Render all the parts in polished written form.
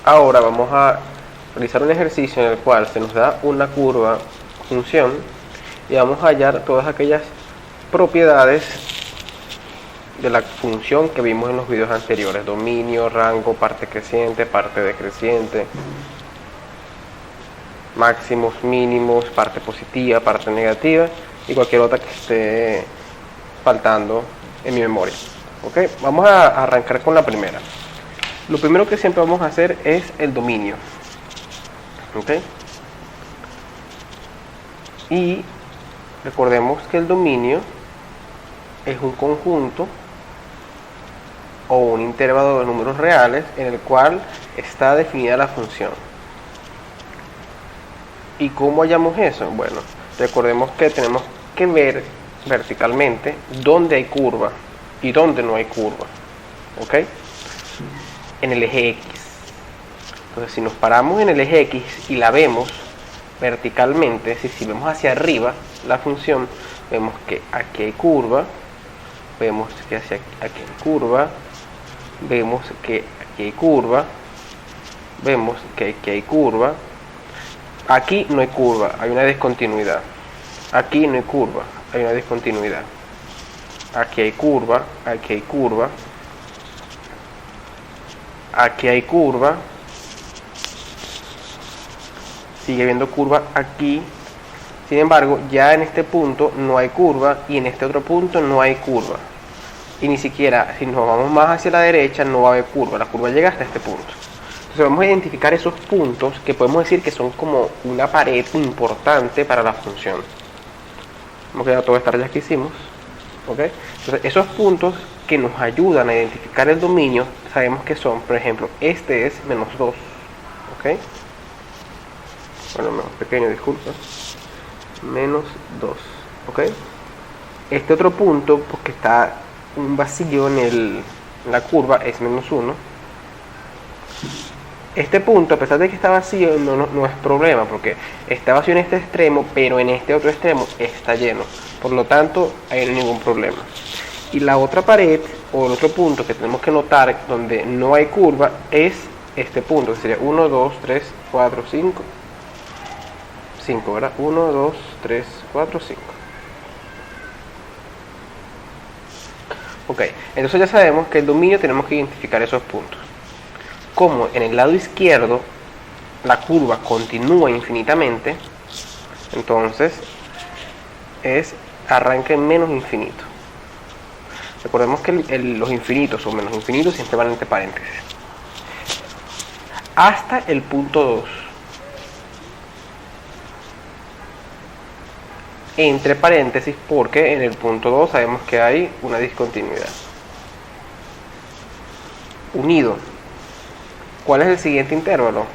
Ahora vamos a realizar un ejercicio en el cual se nos da una curva función y vamos a hallar todas aquellas propiedades de la función que vimos en los videos anteriores: dominio, rango, parte creciente, parte decreciente, máximos, mínimos, parte positiva, parte negativa y cualquier otra que esté faltando en mi memoria. ¿Ok? Vamos a arrancar con la primera. Lo primero que siempre vamos a hacer es el dominio. ¿Ok? Y recordemos que el dominio es un conjunto o un intervalo de números reales en el cual está definida la función. ¿Y cómo hallamos eso? Bueno, recordemos que tenemos que ver verticalmente dónde hay curva y dónde no hay curva. ¿Ok? En el eje X. Entonces, si nos paramos en el eje X y la vemos verticalmente, si vemos hacia arriba la función, vemos que aquí hay curva, vemos que hacia aquí hay curva, vemos que aquí hay curva, vemos que aquí hay curva, aquí no hay curva, hay una discontinuidad, aquí no hay curva, hay una discontinuidad, aquí hay curva, aquí hay curva, aquí hay curva, sigue habiendo curva aquí. Sin embargo, ya en este punto no hay curva y en este otro punto no hay curva. Y ni siquiera, si nos vamos más hacia la derecha, no va a haber curva. La curva llega hasta este punto. Entonces vamos a identificar esos puntos que podemos decir que son como una pared importante para la función. Hemos quedado todas estas rayas que hicimos. ¿Ok? Entonces esos puntos que nos ayudan a identificar el dominio, sabemos que son, por ejemplo, este es menos 2. ¿Ok? Bueno, menos pequeño, disculpa. Menos 2. ¿Ok? Este otro punto, porque está un vacío en la curva, es menos 1. Este punto, a pesar de que está vacío, no es problema, porque está vacío en este extremo, pero en este otro extremo está lleno. Por lo tanto, no hay ningún problema. Y la otra pared, o el otro punto que tenemos que notar donde no hay curva, es este punto, que sería 1, 2, 3, 4, 5. 5, ¿verdad? 1, 2, 3, 4, 5. Ok, entonces ya sabemos que el dominio tenemos que identificar esos puntos. Como en el lado izquierdo la curva continúa infinitamente, entonces es arranque menos infinito. Recordemos que los infinitos o menos infinitos siempre van entre paréntesis. Hasta el punto 2. Entre paréntesis, porque en el punto 2 sabemos que hay una discontinuidad. Unido. ¿Cuál es el siguiente intervalo?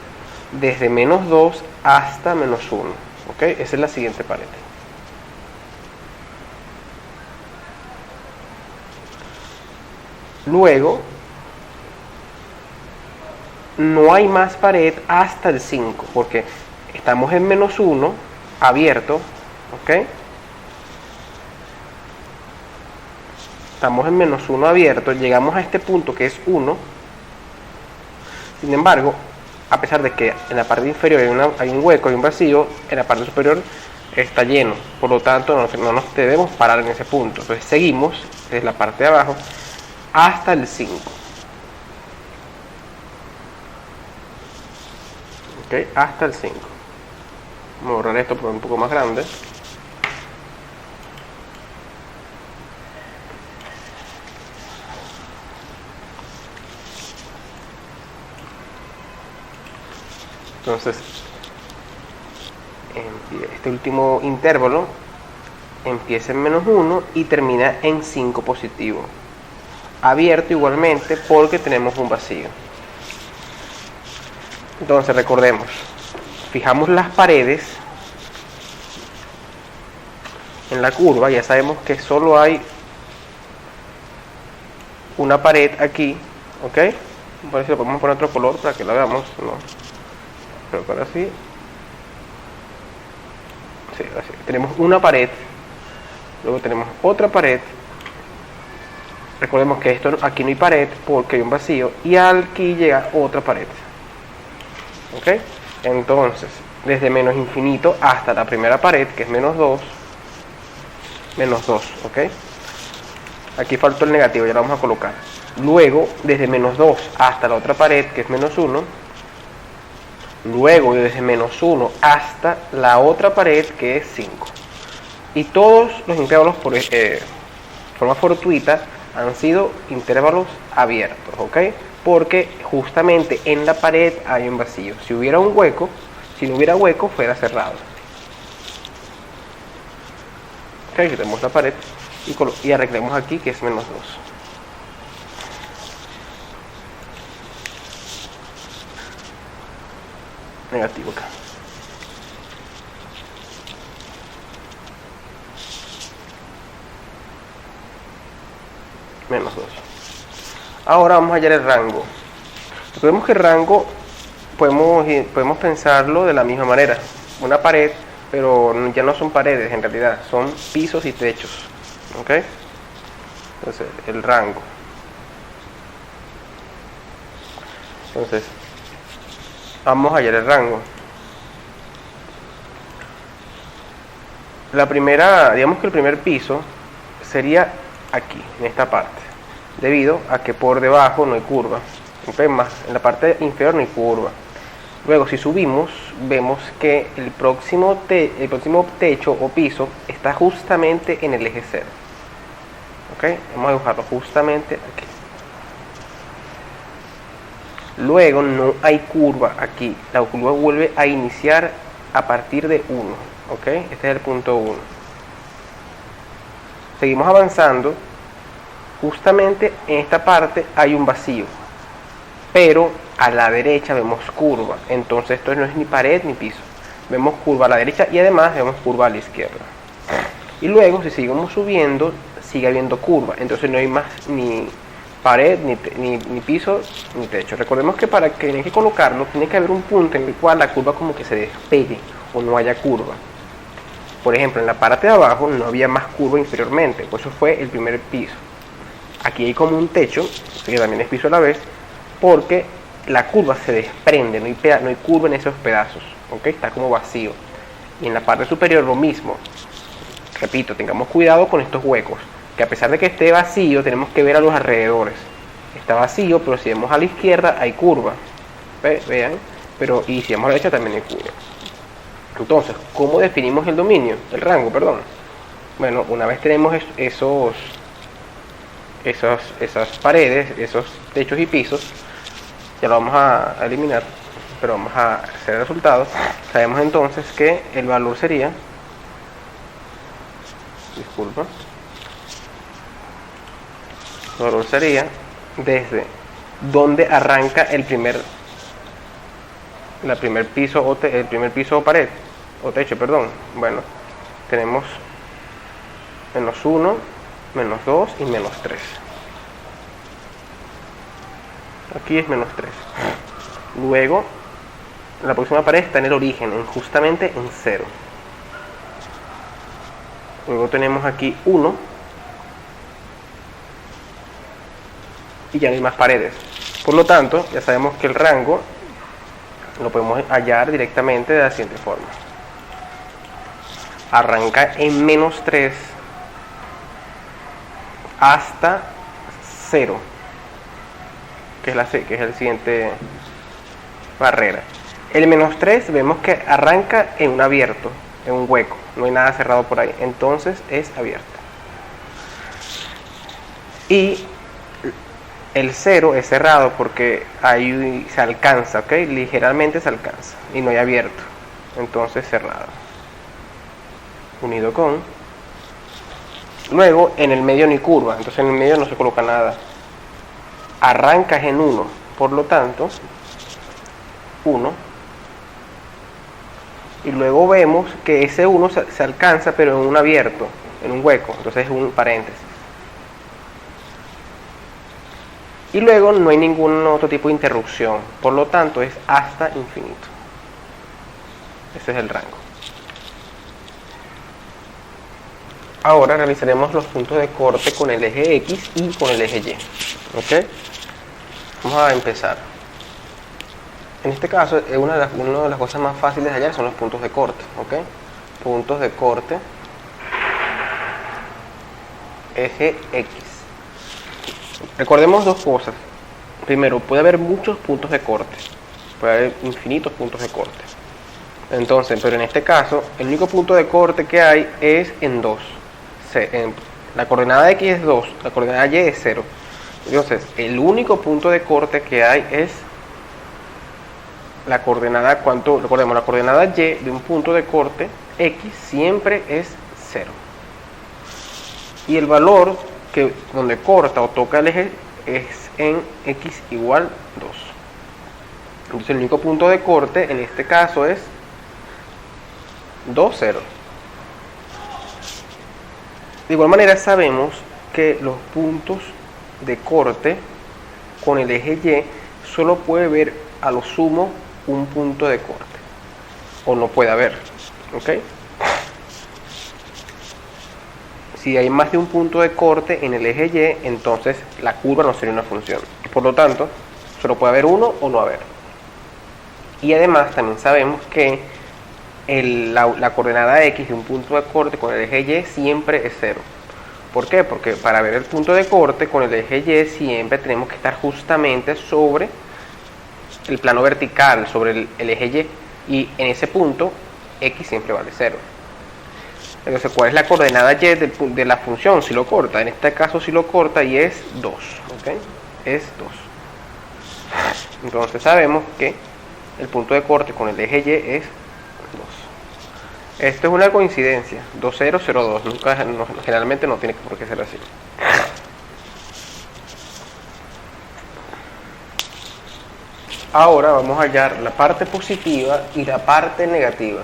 Desde menos 2 hasta menos 1. ¿Ok? Esa es la siguiente pared. Luego, no hay más pared hasta el 5, porque estamos en menos 1, abierto. ¿Ok? Estamos en menos 1 abierto, llegamos a este punto que es 1. Sin embargo, a pesar de que en la parte inferior hay un hueco, hay un vacío, en la parte superior está lleno. Por lo tanto, no nos debemos parar en ese punto. Entonces seguimos desde la parte de abajo hasta el 5. ¿Ok? Hasta el 5. Vamos a borrar esto por un poco más grande. Entonces, este último intervalo empieza en menos 1 y termina en 5 positivo. Abierto igualmente porque tenemos un vacío. Entonces recordemos, fijamos las paredes en la curva, ya sabemos que solo hay una pared aquí, ¿ok? Por eso podemos poner otro color para que la veamos, ¿no? Pero para así. Sí, así. Tenemos una pared, luego tenemos otra pared. Recordemos que aquí no hay pared porque hay un vacío y aquí llega otra pared. ¿ok? Entonces, desde menos infinito hasta la primera pared, que es menos 2, ¿ok? Aquí faltó el negativo, ya lo vamos a colocar. Luego, desde menos 2 hasta la otra pared, que es menos 1. Luego, desde menos 1 hasta la otra pared, que es 5. Y todos los intervalos por forma fortuita han sido intervalos abiertos, ¿ok? Porque justamente en la pared hay un vacío. Si hubiera un hueco, si no hubiera hueco, fuera cerrado. Ok, quitemos la pared y arreglemos aquí que es menos 2. Negativo acá. Menos 2. Ahora vamos a hallar el rango. Recordemos que el rango podemos pensarlo de la misma manera. Una pared, pero ya no son paredes en realidad, son pisos y techos. ¿Ok? Entonces, el rango. Entonces, vamos a hallar el rango. La primera, digamos que el primer piso sería aquí, en esta parte, debido a que por debajo no hay curva. Más, en la parte inferior no hay curva. Luego, si subimos, vemos que el próximo techo o piso está justamente en el eje 0. ¿Ok? Vamos a dibujarlo justamente aquí. Luego no hay curva aquí. La curva vuelve a iniciar a partir de 1. ¿Ok? Este es el punto 1. Seguimos avanzando. Justamente en esta parte hay un vacío. Pero a la derecha vemos curva. Entonces esto no es ni pared ni piso. Vemos curva a la derecha y además vemos curva a la izquierda. Y luego, si seguimos subiendo, sigue habiendo curva. Entonces no hay más ni pared, ni piso, ni techo. Recordemos que para que hay que colocarlo, tiene que haber un punto en el cual la curva como que se despegue o no haya curva. Por ejemplo, en la parte de abajo no había más curva inferiormente, pues eso fue el primer piso. Aquí hay como un techo, que también es piso a la vez, porque la curva se desprende, no hay curva en esos pedazos, ¿ok? Está como vacío. Y en la parte superior lo mismo. Repito, tengamos cuidado con estos huecos, que a pesar de que esté vacío, tenemos que ver a los alrededores. Está vacío, pero si vemos a la izquierda hay curva. Vean, pero y si vemos a la derecha también hay curva. Entonces, ¿cómo definimos el dominio? El rango, perdón. Bueno, una vez tenemos esas paredes, esos techos y pisos, ya lo vamos a eliminar, pero vamos a hacer el resultado. Sabemos entonces que el valor sería, el valor sería desde donde arranca el primer piso o pared o techo, perdón. Bueno, tenemos menos 1, menos 2 y menos 3. Aquí es menos 3. Luego, la próxima pared está en el origen, justamente en 0. Luego tenemos aquí 1. Y ya no hay más paredes. Por lo tanto, ya sabemos que el rango lo podemos hallar directamente de la siguiente forma. Arranca en menos 3 hasta 0, que es el siguiente barrera. El menos 3 vemos que arranca en un abierto, en un hueco, no hay nada cerrado por ahí, entonces es abierto. Y el 0 es cerrado porque ahí se alcanza, ¿ok? Ligeramente se alcanza y no hay abierto, entonces cerrado. Unido con. Luego en el medio no hay curva, entonces en el medio no se coloca nada. Arrancas en 1, por lo tanto 1. Y luego vemos que ese 1 se alcanza pero en un abierto, en un hueco, entonces es un paréntesis. Y luego no hay ningún otro tipo de interrupción, por lo tanto es hasta infinito. Ese es el rango. Ahora realizaremos los puntos de corte con el eje X y con el eje Y. ¿Ok? Vamos a empezar. En este caso, una de las cosas más fáciles de hallar son los puntos de corte, ¿ok? Puntos de corte, eje X. Recordemos dos cosas. Primero, puede haber muchos puntos de corte, puede haber infinitos puntos de corte. Entonces, pero en este caso, el único punto de corte que hay es en 2. La coordenada X es 2, la coordenada Y es 0. Entonces, el único punto de corte que hay es la coordenada, recordemos, la coordenada Y de un punto de corte X siempre es 0. Y el valor donde corta o toca el eje es en X igual 2. Entonces el único punto de corte en este caso es 2, 0. De igual manera sabemos que los puntos de corte con el eje Y solo puede haber a lo sumo un punto de corte, o no puede haber, ¿ok? Si hay más de un punto de corte en el eje Y, entonces la curva no sería una función. Por lo tanto, solo puede haber uno o no haber. Y además también sabemos que la coordenada X de un punto de corte con el eje Y siempre es 0. ¿Por qué? Porque para ver el punto de corte con el eje Y siempre tenemos que estar justamente sobre el plano vertical, sobre el eje Y. Y en ese punto, X siempre vale 0. Entonces, ¿cuál es la coordenada Y de la función? Si lo corta. En este caso, si lo corta y es 2. ¿Ok? Es 2. Entonces, sabemos que el punto de corte con el eje Y es 2. Esto es una coincidencia. 2, 0, 0, 2. Generalmente no tiene por qué ser así. Ahora vamos a hallar la parte positiva y la parte negativa.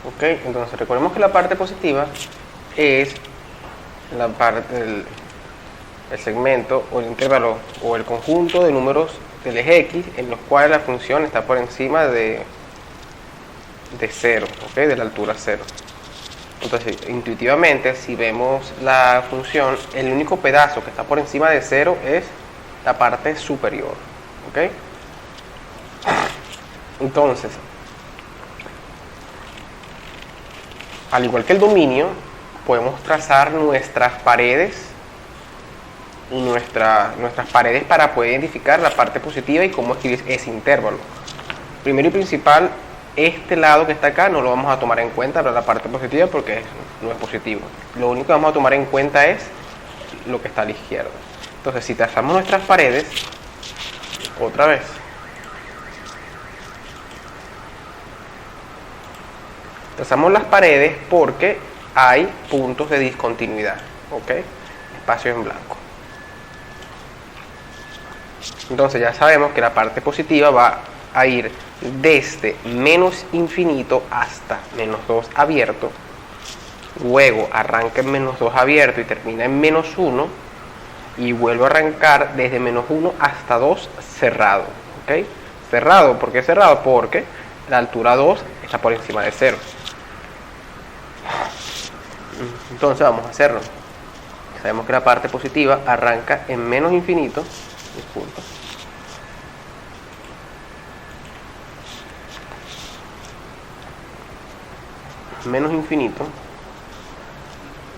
Ok, entonces recordemos que la parte positiva es la parte el segmento o el intervalo o el conjunto de números del eje X en los cuales la función está por encima de 0, ¿ok? De la altura 0. Entonces, intuitivamente, si vemos la función, el único pedazo que está por encima de 0 es la parte superior, ¿ok? Entonces, al igual que el dominio, podemos trazar nuestras paredes y nuestras paredes para poder identificar la parte positiva y cómo escribir ese intervalo. Primero y principal, este lado que está acá no lo vamos a tomar en cuenta para la parte positiva porque no es positivo. Lo único que vamos a tomar en cuenta es lo que está a la izquierda. Entonces, si trazamos nuestras paredes, otra vez, trazamos las paredes porque hay puntos de discontinuidad, ¿ok? Espacio en blanco. Entonces ya sabemos que la parte positiva va a ir desde menos infinito hasta menos 2 abierto, luego arranca en menos 2 abierto y termina en menos 1, y vuelve a arrancar desde menos 1 hasta 2 cerrado, ¿ok? Cerrado, ¿por qué cerrado? Porque la altura 2 está por encima de 0. Entonces vamos a hacerlo. Sabemos que la parte positiva arranca en menos infinito, disculpa, menos infinito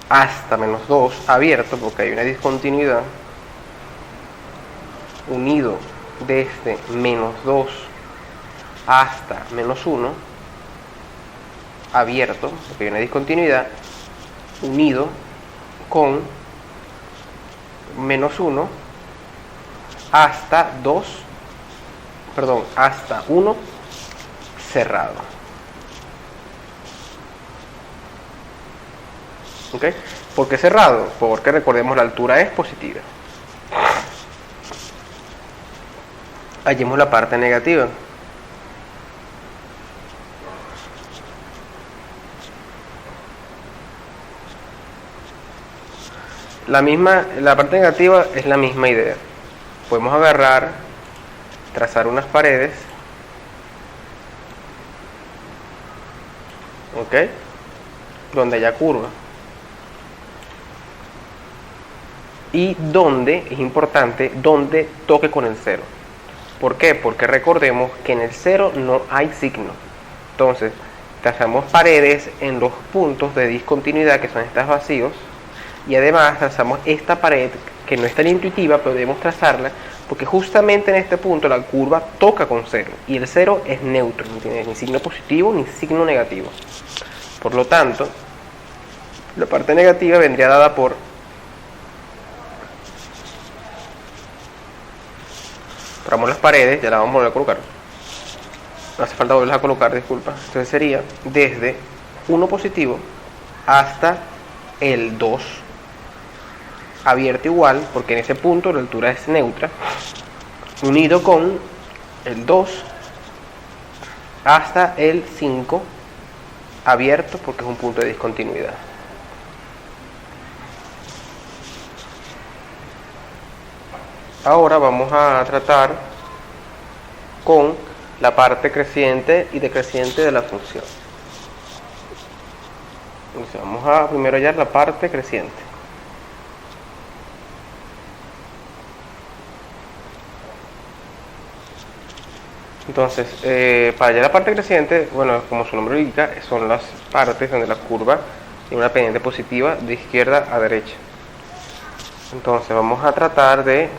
hasta menos 2 abierto porque hay una discontinuidad, unido desde menos 2 hasta menos 1 abierto porque hay una discontinuidad, unido con menos 1 hasta 2, perdón, hasta 1 cerrado. ¿Ok? ¿Por qué cerrado? Porque recordemos la altura es positiva. Hallemos la parte negativa. La parte negativa es la misma idea. Podemos agarrar, trazar unas paredes ¿ok? Donde haya curva. Y donde, es importante, donde toque con el 0. ¿Por qué? Porque recordemos que en el 0 no hay signo. Entonces, trazamos paredes en los puntos de discontinuidad, que son estos vacíos, y además trazamos esta pared, que no es tan intuitiva, pero debemos trazarla, porque justamente en este punto la curva toca con 0, y el 0 es neutro, no tiene ni signo positivo ni signo negativo. Por lo tanto, la parte negativa vendría dada por tramos las paredes, ya la vamos a volver a colocar. No hace falta volverlas a colocar, disculpa. Entonces sería desde 1 positivo hasta el 2 abierto igual, porque en ese punto la altura es neutra, unido con el 2 hasta el 5 abierto, porque es un punto de discontinuidad. Ahora vamos a tratar con la parte creciente y decreciente de la función. Entonces vamos a primero hallar la parte creciente. Entonces, para hallar la parte creciente, bueno, como su nombre indica, son las partes donde la curva tiene una pendiente positiva de izquierda a derecha. Entonces vamos a tratar de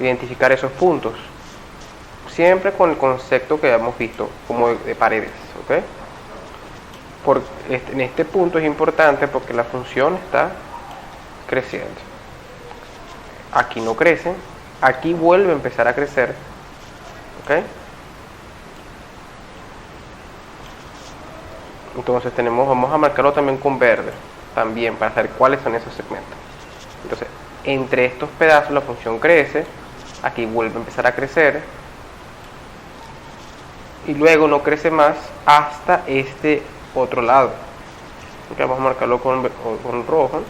identificar esos puntos, siempre con el concepto que hemos visto como de paredes, ¿ok? En este punto es importante porque la función está creciendo. Aquí no crece, aquí vuelve a empezar a crecer, ¿ok? Entonces vamos a marcarlo también con verde, también para saber cuáles son esos segmentos. Entonces, entre estos pedazos la función crece, aquí vuelve a empezar a crecer, y luego no crece más hasta este otro lado. Okay, vamos a marcarlo con rojo.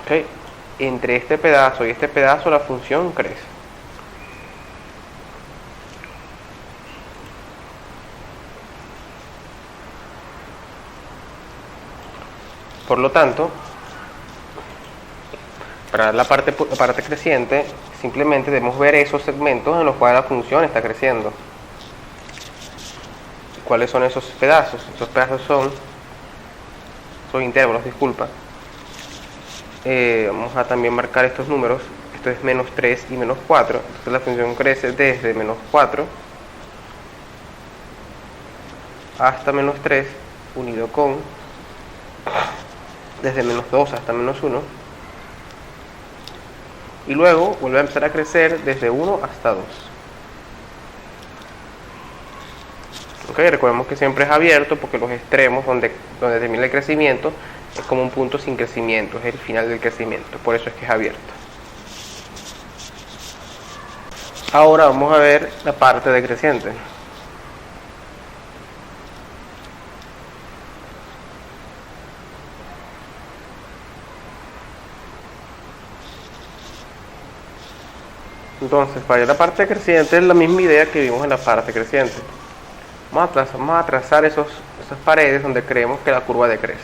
Okay. Entre este pedazo y este pedazo la función crece. Por lo tanto, para la parte creciente, simplemente debemos ver esos segmentos en los cuales la función está creciendo. ¿Cuáles son esos pedazos? Esos pedazos son intervalos, disculpa. Vamos a también marcar estos números. Esto es menos 3 y menos 4. Entonces la función crece desde menos 4 hasta menos 3, unido con desde menos 2 hasta menos 1. Y luego vuelve a empezar a crecer desde 1 hasta 2. Okay, recordemos que siempre es abierto porque los extremos donde termina el crecimiento es como un punto sin crecimiento, es el final del crecimiento, por eso es que es abierto. Ahora vamos a ver la parte decreciente. Entonces, para la parte creciente es la misma idea que vimos en la parte creciente. Vamos a trazar esas paredes donde creemos que la curva decrece.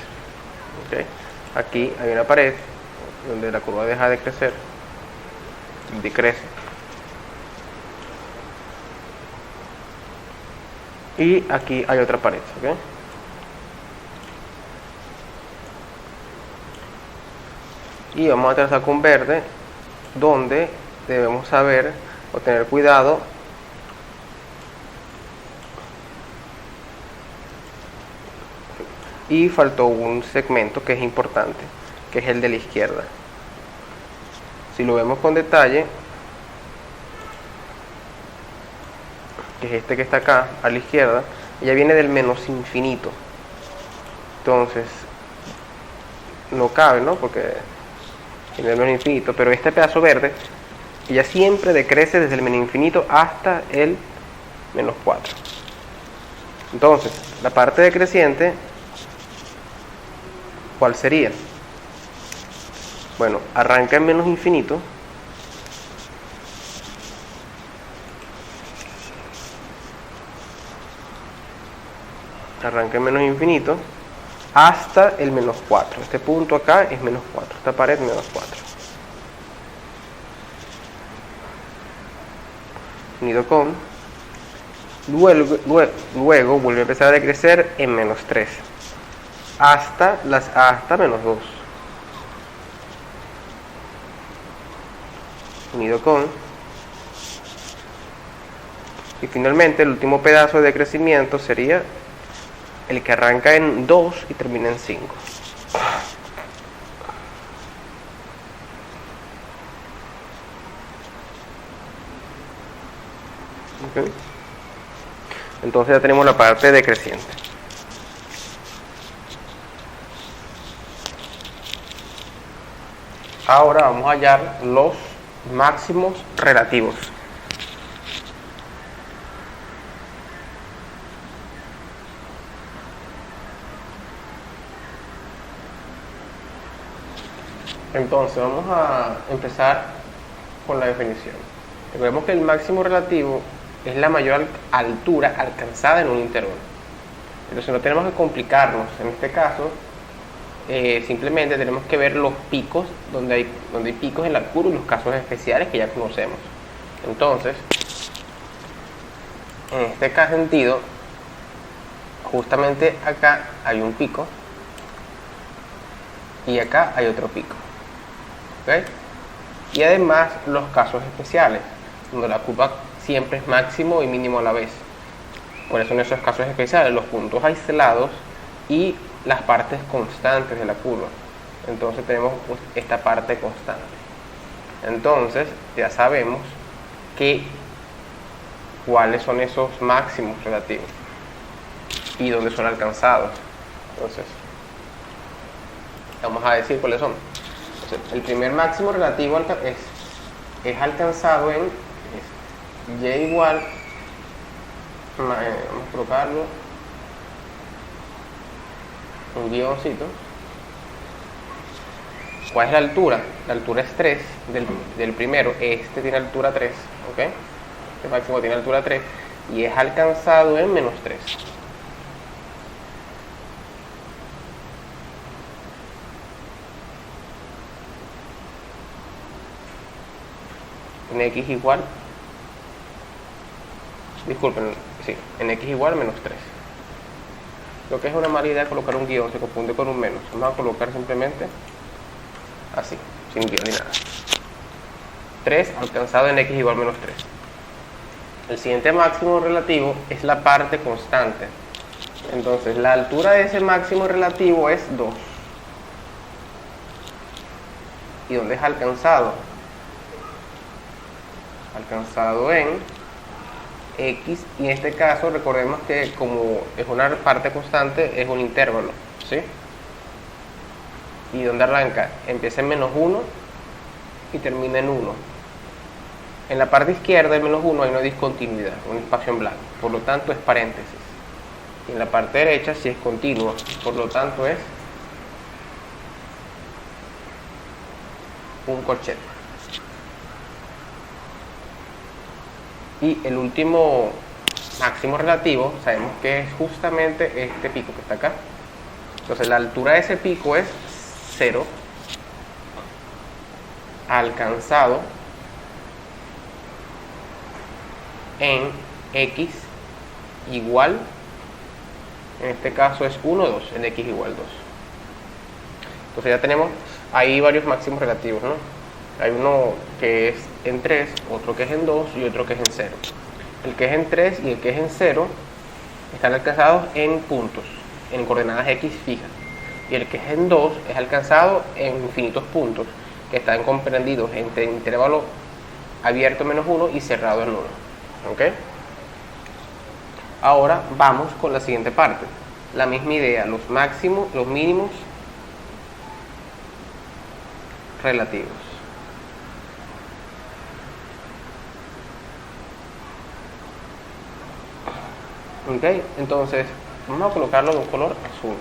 ¿Okay? Aquí hay una pared donde la curva deja de crecer, decrece. Y aquí hay otra pared. ¿Okay? Y vamos a trazar con verde donde debemos saber o tener cuidado y faltó un segmento que es importante, que es el de la izquierda. Si lo vemos con detalle, que es este que está acá a la izquierda, ya viene del menos infinito, entonces no cabe, ¿no? Porque viene del menos infinito, pero este pedazo verde ya siempre decrece desde el menos infinito hasta el menos 4. Entonces, la parte decreciente, ¿cuál sería? Bueno, arranca en menos infinito, arranca en menos infinito hasta el menos 4. Este punto acá es menos 4, esta pared menos 4. Unido con, luego vuelve a empezar a decrecer en menos 3 hasta menos 2. Unido con, y finalmente el último pedazo de crecimiento sería el que arranca en 2 y termina en 5. ¿Okay? Entonces ya tenemos la parte decreciente. Ahora vamos a hallar los máximos relativos. Entonces vamos a empezar con la definición. Recordemos que el máximo relativo es la mayor altura alcanzada en un intervalo. Entonces no tenemos que complicarnos. En este caso, simplemente tenemos que ver los picos, donde hay picos en la curva y los casos especiales que ya conocemos. Entonces, en este sentido, justamente acá hay un pico y acá hay otro pico. ¿Okay? Y además los casos especiales, donde la curva siempre es máximo y mínimo a la vez. ¿Cuáles son esos casos especiales? Los puntos aislados y las partes constantes de la curva. Entonces tenemos esta parte constante. Entonces ya sabemos cuáles son esos máximos relativos y dónde son alcanzados. Entonces vamos a decir cuáles son. Entonces, el primer máximo relativo es alcanzado en y igual, vamos a colocarlo un guioncito. ¿Cuál es la altura? La altura es 3 del primero. Este tiene altura 3, ¿ok? Este máximo tiene altura 3 y es alcanzado en menos 3. En x igual, disculpen, sí, en x igual menos 3. Lo que es una mala idea colocar un guión, se confunde con un menos. Vamos a colocar simplemente así, sin guión ni nada. 3 alcanzado en x igual menos 3. El siguiente máximo relativo es la parte constante. Entonces la altura de ese máximo relativo es 2. ¿Y dónde es alcanzado? Alcanzado en x, y en este caso recordemos que como es una parte constante es un intervalo, ¿sí? ¿Y dónde arranca? Empieza en menos 1 y termina en 1. En la parte izquierda del menos 1 hay una discontinuidad, un espacio en blanco, por lo tanto es paréntesis. Y en la parte derecha sí es continua, por lo tanto es un corchete. Y el último máximo relativo sabemos que es justamente este pico que está acá. Entonces la altura de ese pico es 0 alcanzado en x igual, en este caso es 1, 2, en x igual 2. Entonces ya tenemos ahí varios máximos relativos, ¿no? Hay uno que es en 3, otro que es en 2 y otro que es en 0. El que es en 3 y el que es en 0 están alcanzados en puntos, en coordenadas x fijas. Y el que es en 2 es alcanzado en infinitos puntos que están comprendidos entre intervalo abierto menos 1 y cerrado en 1. ¿Ok? Ahora vamos con la siguiente parte. La misma idea, los máximos, los mínimos relativos. Ok, entonces vamos a colocarlo de un color azul.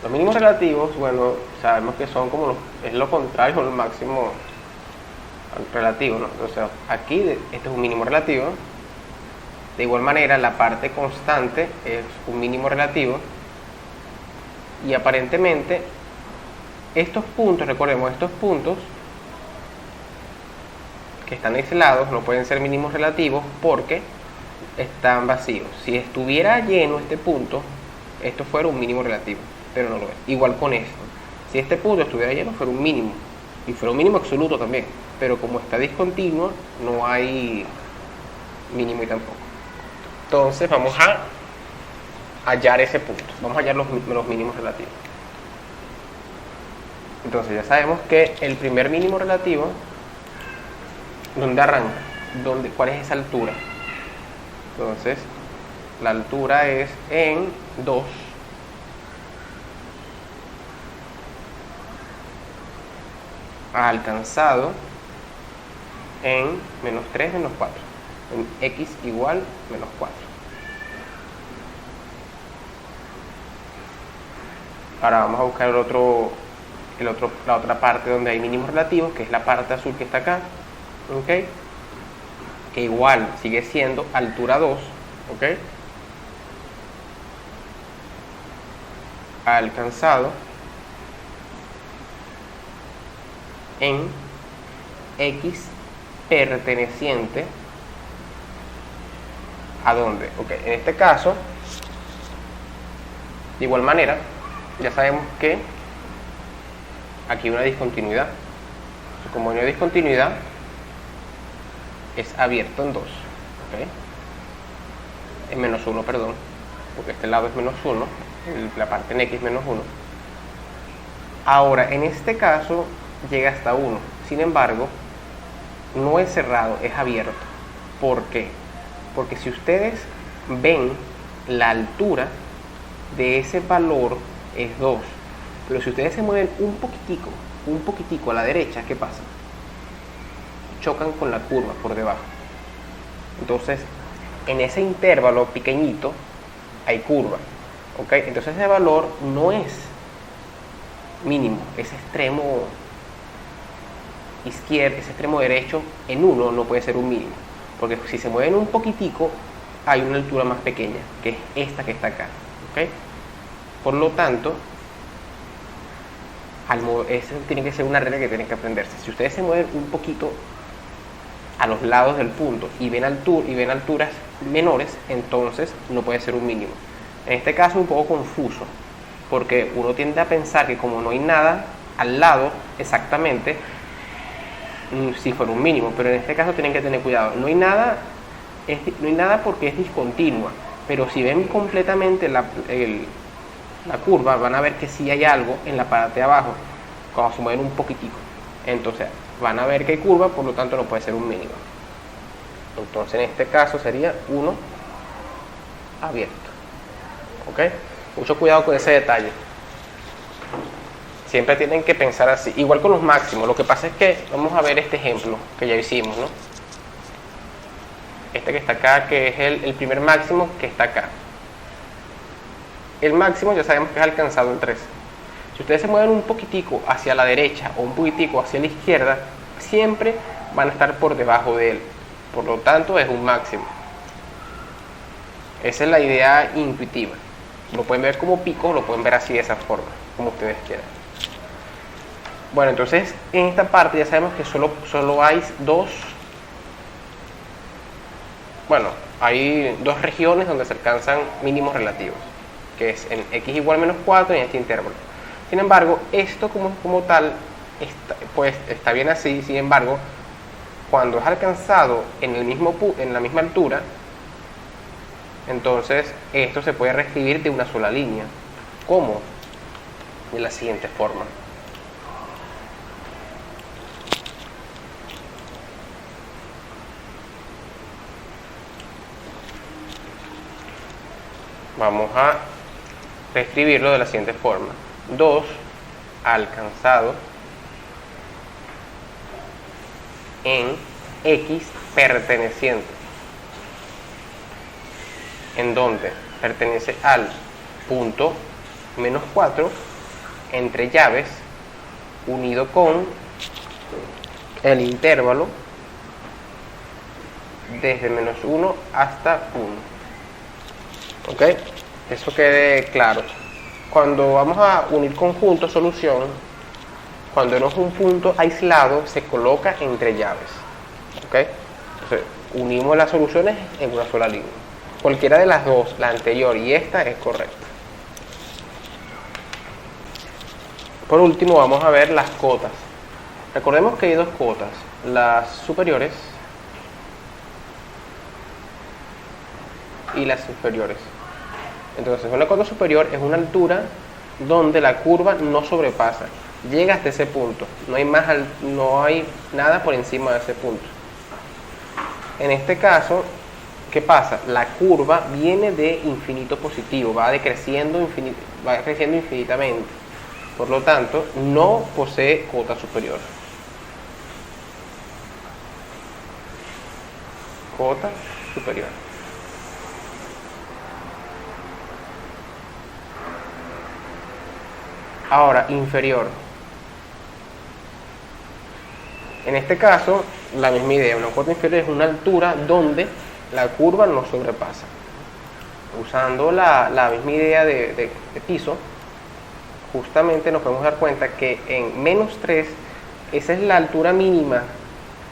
Los mínimos relativos, bueno, sabemos que son como es lo contrario al máximo relativo, ¿no? Entonces aquí este es un mínimo relativo De igual manera, la parte constante es un mínimo relativo y aparentemente estos puntos, recordemos, estos puntos que están aislados no pueden ser mínimos relativos porque están vacíos. Si estuviera lleno este punto, esto fuera un mínimo relativo, pero no lo es. Igual con esto, si este punto estuviera lleno, fuera un mínimo, y fuera un mínimo absoluto también, pero como está discontinuo, no hay mínimo y tampoco. Entonces vamos a hallar ese punto, vamos a hallar los mínimos relativos. Entonces ya sabemos que el primer mínimo relativo, ¿dónde arranca? ¿Cuál es esa altura? Entonces, la altura es en 2 alcanzado en menos 3 menos 4, en x igual menos 4. Ahora vamos a buscar la otra parte donde hay mínimos relativos, que es la parte azul que está acá, ¿ok? Que igual sigue siendo altura 2, ¿ok? Alcanzado en x perteneciente ¿a dónde? Ok, en este caso, de igual manera, ya sabemos que aquí hay una discontinuidad. Como hay una discontinuidad, es abierto en 2, ¿ok? En menos 1, perdón, porque este lado es menos 1, la parte en x menos 1. Ahora, en este caso, llega hasta 1. Sin embargo, no es cerrado, es abierto. ¿Por qué? Porque si ustedes ven, la altura de ese valor es 2. Pero si ustedes se mueven un poquitico a la derecha, ¿qué pasa? Chocan con la curva por debajo. Entonces, en ese intervalo pequeñito hay curva, ¿ok? Entonces ese valor no es mínimo, ese extremo izquierdo, ese extremo derecho en 1 no puede ser un mínimo, porque si se mueven un poquitico hay una altura más pequeña, que es esta que está acá, ¿ok? Por lo tanto, esa tiene que ser una regla que tienen que aprenderse. Si ustedes se mueven un poquito a los lados del punto y ven alturas menores, entonces no puede ser un mínimo. En este caso es un poco confuso, porque uno tiende a pensar que como no hay nada al lado exactamente, si fuera un mínimo, pero en este caso tienen que tener cuidado. No hay nada porque es discontinua, pero si ven completamente la curva, van a ver que sí hay algo en la parte de abajo, cuando se mueven un poquitico. Entonces van a ver que hay curva, por lo tanto no puede ser un mínimo. Entonces en este caso sería 1 abierto, ¿ok? Mucho cuidado con ese detalle. Siempre tienen que pensar así. Igual con los máximos. Lo que pasa es que vamos a ver este ejemplo que ya hicimos, ¿no? Este que está acá, que es el primer máximo que está acá. El máximo ya sabemos que es alcanzado en 3. Si ustedes se mueven un poquitico hacia la derecha o un poquitico hacia la izquierda, siempre van a estar por debajo de él. Por lo tanto, es un máximo. Esa es la idea intuitiva. Lo pueden ver como pico, lo pueden ver así de esa forma, como ustedes quieran. Bueno, entonces en esta parte ya sabemos que solo hay hay dos regiones donde se alcanzan mínimos relativos, que es en x igual menos 4 y en este intervalo. Sin embargo, esto como tal está bien así. Sin embargo, cuando es alcanzado en la misma altura, entonces esto se puede reescribir de una sola línea. ¿Cómo? De la siguiente forma. Vamos a reescribirlo de la siguiente forma. 2 alcanzado en x perteneciente, en donde pertenece al punto menos 4 entre llaves, unido con el intervalo desde menos 1 hasta 1. ¿Ok? Eso quede claro. Cuando vamos a unir conjunto solución, cuando no es un punto aislado, se coloca entre llaves. ¿Ok? Entonces, unimos las soluciones en una sola línea. Cualquiera de las dos, la anterior y esta, es correcta. Por último, vamos a ver las cotas. Recordemos que hay dos cotas, las superiores y las inferiores. Entonces, una cota superior es una altura donde la curva no sobrepasa, llega hasta ese punto, no hay nada por encima de ese punto. En este caso, ¿qué pasa? La curva viene de infinito positivo, va creciendo infinitamente. Por lo tanto, no posee cota superior. Cota superior. Ahora, inferior. En este caso, la misma idea. Una cota inferior es una altura donde la curva no sobrepasa. Usando la misma idea de piso, justamente nos podemos dar cuenta que en menos 3, esa es la altura mínima.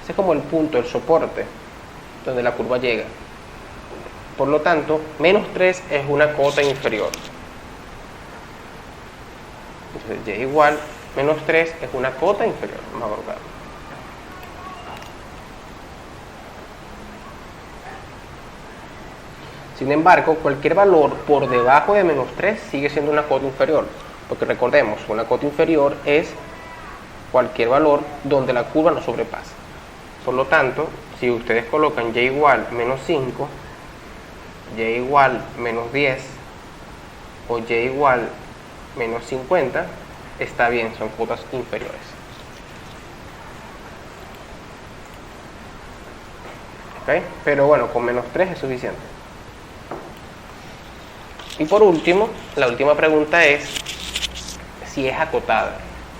Ese es como el punto, el soporte, donde la curva llega. Por lo tanto, menos 3 es una cota inferior. Entonces, y igual, menos 3 es una cota inferior. Vamos a colocar. Sin embargo, cualquier valor por debajo de menos 3 sigue siendo una cota inferior. Porque recordemos, una cota inferior es cualquier valor donde la curva no sobrepasa. Por lo tanto, si ustedes colocan y igual menos 5, y igual menos 10 o y igual menos 50, está bien, son cotas inferiores. ¿Ok? Pero bueno, con menos 3 es suficiente. Y por último, la última pregunta es si es acotada.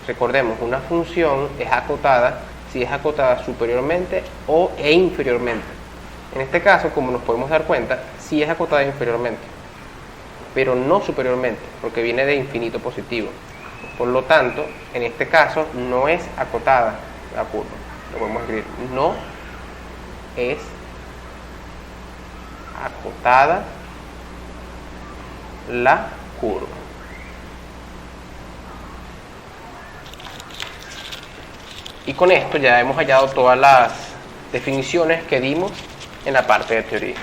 Recordemos, una función es acotada si es acotada superiormente e inferiormente. En este caso, como nos podemos dar cuenta, sí es acotada inferiormente, pero no superiormente, porque viene de infinito positivo. Por lo tanto, en este caso no es acotada la curva. Lo podemos escribir, no es acotada la curva. Y con esto ya hemos hallado todas las definiciones que dimos en la parte de teoría.